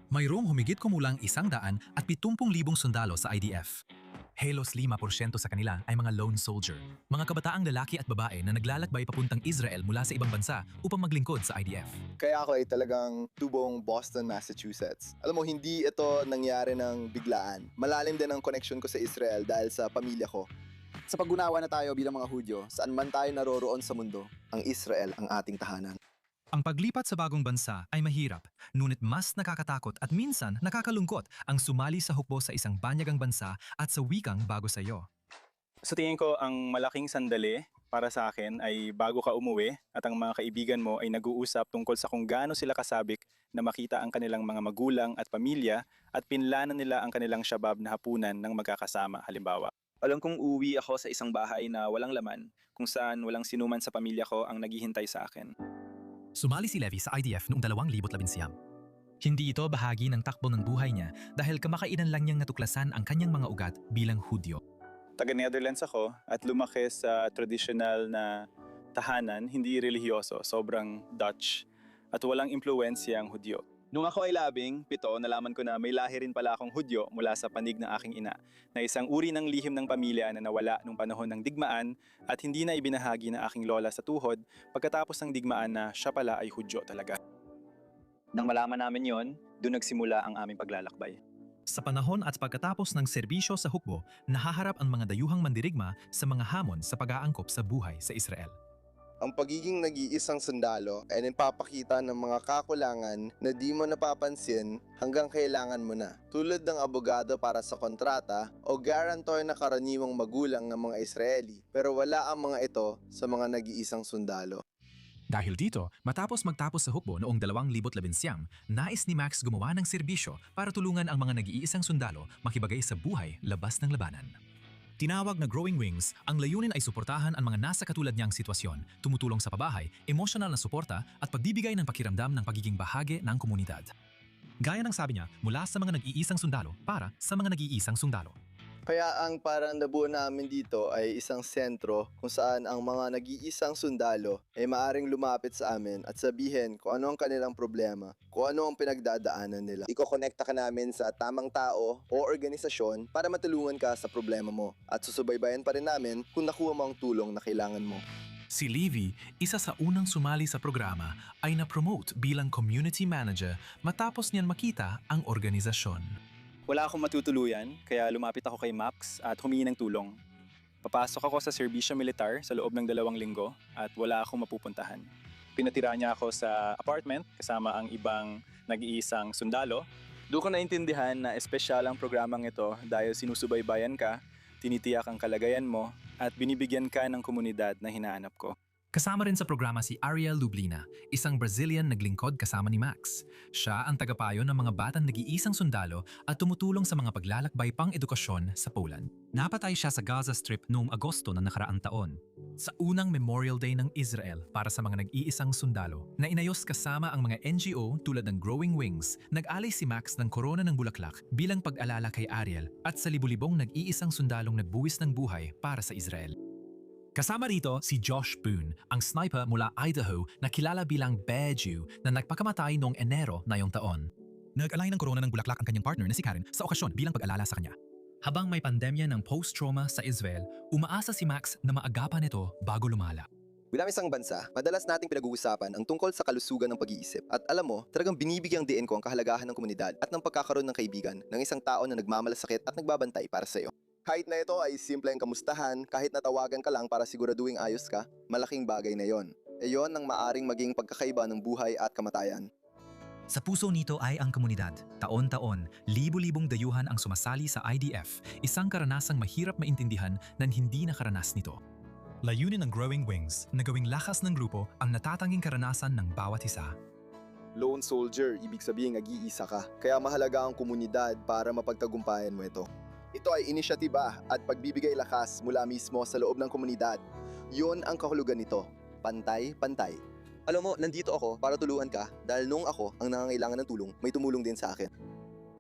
Mayroong humigit kumulang 170,000 sundalo sa IDF. Halos 5% sa kanila ay mga lone soldier, mga kabataang lalaki at babae na naglalakbay papuntang Israel mula sa ibang bansa upang maglingkod sa IDF. Kaya ako ay talagang tubong Boston, Massachusetts. Alam mo, hindi ito nangyari ng biglaan. Malalim din ang connection ko sa Israel dahil sa pamilya ko. Sa pag-unawa na tayo bilang mga Hudyo, saan man tayo naroroon sa mundo, ang Israel ang ating tahanan. Ang paglipat sa bagong bansa ay mahirap, ngunit mas nakakatakot at minsan nakakalungkot ang sumali sa hukbo sa isang banyagang bansa at sa wikang bago sa iyo. Sa tingin ko, ang malaking sandali para sa akin ay bago ka umuwi at ang mga kaibigan mo ay nag-uusap tungkol sa kung gaano sila kasabik na makita ang kanilang mga magulang at pamilya at pinlanan nila ang kanilang syabab na hapunan ng magkakasama halimbawa. Alam kong uuwi ako sa isang bahay na walang laman kung saan walang sinuman sa pamilya ko ang naghihintay sa akin. Sumali si Levi sa IDF noong 2019. Hindi ito bahagi ng takbo ng buhay niya dahil kamakailan lang niyang natuklasan ang kanyang mga ugat bilang Hudyo. Taga-Netherlands ako at lumaki sa traditional na tahanan, hindi relihiyoso, sobrang Dutch at walang impluwensyang Hudyo. Nung ako ay 17, nalaman ko na may lahi rin pala akong Hudyo mula sa panig ng aking ina, na isang uri ng lihim ng pamilya na nawala nung panahon ng digmaan at hindi na ibinahagi ng aking lola sa tuhod pagkatapos ng digmaan na siya pala ay Hudyo talaga. Nang malaman namin yon, doon nagsimula ang aming paglalakbay. Sa panahon at pagkatapos ng serbisyo sa hukbo, nahaharap ang mga dayuhang mandirigma sa mga hamon sa pag-aangkop sa buhay sa Israel. Ang pagiging nag-iisang sundalo ay nagpapakita ng mga kakulangan na di mo napapansin hanggang kailangan mo na. Tulad ng abogado para sa kontrata o guarantor na karaniwang magulang ng mga Israeli, pero wala ang mga ito sa mga nag-iisang sundalo. Dahil dito, matapos magtapos sa hukbo noong 2019, nais ni Max gumawa ng serbisyo para tulungan ang mga nag-iisang sundalo makibagay sa buhay labas ng labanan. Tinawag na Growing Wings, ang layunin ay suportahan ang mga nasa katulad niyang sitwasyon, tumutulong sa pabahay, emosyonal na suporta at pagbibigay ng pakiramdam ng pagiging bahagi ng komunidad. Gaya ng sabi niya, mula sa mga nag-iisang sundalo para sa mga nag-iisang sundalo. Kaya ang parang nabuo namin dito ay isang sentro kung saan ang mga nag-iisang sundalo ay maaring lumapit sa amin at sabihin kung ano ang kanilang problema, kung ano ang pinagdadaanan nila. Iko-connecta ka namin sa tamang tao o organisasyon para matulungan ka sa problema mo at susubaybayan pa rin namin kung nakuha mo ang tulong na kailangan mo. Si Levi, isa sa unang sumali sa programa, ay na-promote bilang community manager matapos niyan makita ang organisasyon. Wala akong matutuluyan, kaya lumapit ako kay Max at humingi ng tulong. Papasok ako sa serbisyo militar sa loob ng 2 linggo at wala akong mapupuntahan. Pinatira niya ako sa apartment kasama ang ibang nag-iisang sundalo. Doon ko naintindihan na espesyal ang programang ito dahil sinusubaybayan ka, tinitiyak ang kalagayan mo at binibigyan ka ng komunidad na hinahanap ko. Kasama rin sa programa si Ariel Lublina, isang Brazilian naglingkod kasama ni Max. Siya ang tagapayo ng mga batang nag-iisang sundalo at tumutulong sa mga paglalakbay pang-edukasyon sa Poland. Napatay siya sa Gaza Strip noong Agosto ng nakaraang taon. Sa unang Memorial Day ng Israel para sa mga nag-iisang sundalo, na inayos kasama ang mga NGO tulad ng Growing Wings, nag-alay si Max ng korona ng bulaklak bilang pag-alala kay Ariel at sa libu-libong nag-iisang sundalong nagbuwis ng buhay para sa Israel. Kasama rito si Josh Boone, ang sniper mula Idaho na kilala bilang Bear Jew na nagpakamatay noong Enero na yung taon. Nag-alay ng korona ng bulaklak ang kanyang partner na si Karen sa okasyon bilang pag-alala sa kanya. Habang may pandemya ng post-trauma sa Israel, umaasa si Max na maagapan ito bago lumala. Bilang isang bansa, madalas nating pinag-uusapan ang tungkol sa kalusugan ng pag-iisip. At alam mo, talagang binibigyang diin ko ang kahalagahan ng komunidad at ng pagkakaroon ng kaibigan ng isang tao na nagmamalasakit at nagbabantay para sa iyo. Kahit na ito ay simpleng kamustahan, kahit natawagan ka lang para siguraduhin ayos ka, malaking bagay na yon. Iyon ang maaring maging pagkakaiba ng buhay at kamatayan. Sa puso nito ay ang komunidad. Taon-taon, libu-libong dayuhan ang sumasali sa IDF, isang karanasang mahirap maintindihan na hindi nakaranas nito. Layunin ng Growing Wings na gawing lakas ng grupo ang natatanging karanasan ng bawat isa. Lone soldier, ibig sabihin nag-iisa ka. Kaya mahalaga ang komunidad para mapagtagumpayan mo ito. Ito ay inisyatiba at pagbibigay lakas mula mismo sa loob ng komunidad. Yun ang kahulugan nito. Pantay-pantay. Alam mo, nandito ako para tulungan ka dahil nung ako ang nangangailangan ng tulong, may tumulong din sa akin.